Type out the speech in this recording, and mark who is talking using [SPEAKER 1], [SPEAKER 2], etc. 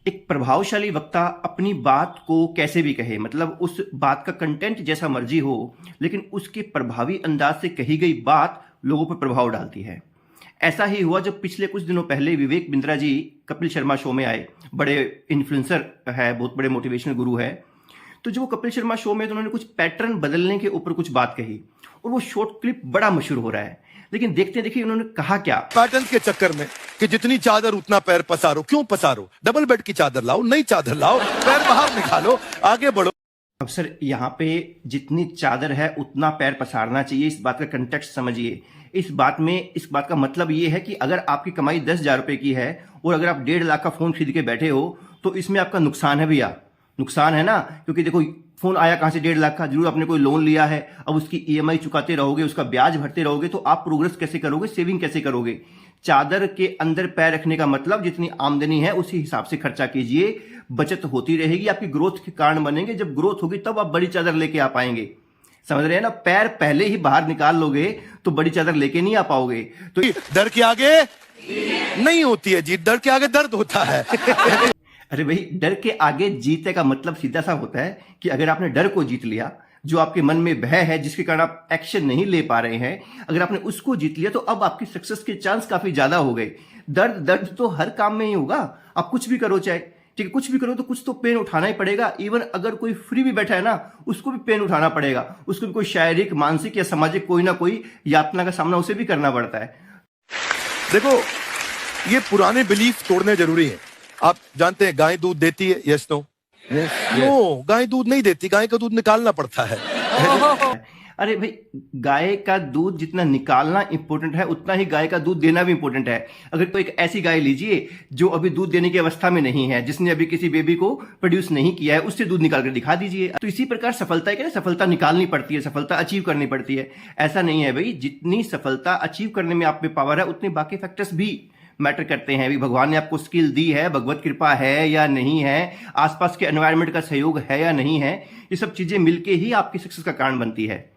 [SPEAKER 1] एक प्रभावशाली वक्ता अपनी बात को कैसे भी कहे, मतलब उस बात का कंटेंट जैसा मर्जी हो, लेकिन उसके प्रभावी अंदाज से कही गई बात लोगों पर प्रभाव डालती है। ऐसा ही हुआ जब पिछले कुछ दिनों पहले विवेक बिंद्रा जी कपिल शर्मा शो में आए। बड़े इन्फ्लुएंसर है, बहुत बड़े मोटिवेशनल गुरु है। तो जो वो कपिल शर्मा शो में तो उन्होंने कुछ पैटर्न बदलने के ऊपर कुछ बात कही और वो शॉर्ट क्लिप बड़ा मशहूर हो रहा है। लेकिन देखते देखिए उन्होंने कहा क्या।
[SPEAKER 2] पैटर्न के चक्कर में कि जितनी चादर उतना पैर पसारो। क्यों पसारो? डबल बेड की चादर लाओ, नई चादर लाओ, पैर बाहर निकालो, आगे बढ़ो।
[SPEAKER 1] अब सर यहाँ पे जितनी चादर है उतना पैर पसारना चाहिए, इस बात का कंटेक्स्ट समझिए। इस बात का मतलब ये है कि अगर आपकी कमाई 10,000 रुपए की है और अगर आप 1.5 लाख का फोन खरीद के बैठे हो तो इसमें आपका नुकसान है भैया, नुकसान है ना। क्योंकि देखो फोन आया कहां से 1.5 लाख का, जरूर आपने कोई लोन लिया है, अब उसकी ईएमआई चुकाते रहोगे, उसका ब्याज भरते रहोगे, तो आप प्रोग्रेस कैसे करोगे, सेविंग कैसे करोगे। चादर के अंदर पैर रखने का मतलब जितनी आमदनी है उसी हिसाब से खर्चा कीजिए, बचत होती रहेगी, आपकी ग्रोथ के कारण बनेंगे। जब ग्रोथ होगी तब आप बड़ी चादर लेके आ पाएंगे, समझ रहे हैं ना। पैर पहले ही बाहर निकाल लोगे तो बड़ी चादर लेके नहीं आ पाओगे। तो
[SPEAKER 2] डर के आगे नहीं होती है जीत, डर के आगे दर्द होता है।
[SPEAKER 1] अरे भाई, डर के आगे जीते का मतलब सीधा सा होता है कि अगर आपने डर को जीत लिया, जो आपके मन में भय है जिसके कारण आप एक्शन नहीं ले पा रहे हैं, अगर आपने उसको जीत लिया तो अब आपकी सक्सेस के चांस काफी ज्यादा हो गए। दर्द तो हर काम में ही होगा, आप कुछ भी करो, चाहे ठीक है कुछ भी करो तो कुछ तो पेन उठाना ही पड़ेगा। इवन अगर कोई फ्री भी बैठा है ना, उसको भी पेन उठाना पड़ेगा, उसको भी कोई शारीरिक, मानसिक या सामाजिक कोई ना कोई यातना का सामना उसे भी करना पड़ता है।
[SPEAKER 2] देखो, ये पुराने बिलीफ तोड़ने जरूरी है। आप जानते हैं गाय दूध देती है, यस नो? नो, गाय दूध नहीं देती, गाय का दूध निकालना पड़ता है।
[SPEAKER 1] अरे भाई, गाय का दूध जितना निकालना इंपॉर्टेंट है उतना ही गाय का दूध देना भी इंपॉर्टेंट है। अगर तो एक ऐसी गाय लीजिए जो अभी दूध देने की अवस्था में नहीं है, जिसने अभी किसी बेबी को प्रोड्यूस नहीं किया है, उससे दूध निकाल कर दिखा दीजिए। तो इसी प्रकार सफलता है, सफलता निकालनी पड़ती है, सफलता अचीव करनी पड़ती है। ऐसा नहीं है भाई, जितनी सफलता अचीव करने में आप में पावर है उतने बाकी फैक्टर्स भी मैटर करते हैं। अभी भगवान ने आपको स्किल दी है, भगवत कृपा है या नहीं है, आसपास के एनवायरनमेंट का सहयोग है या नहीं है, ये सब चीजें मिलके ही आपकी सक्सेस का कारण बनती है।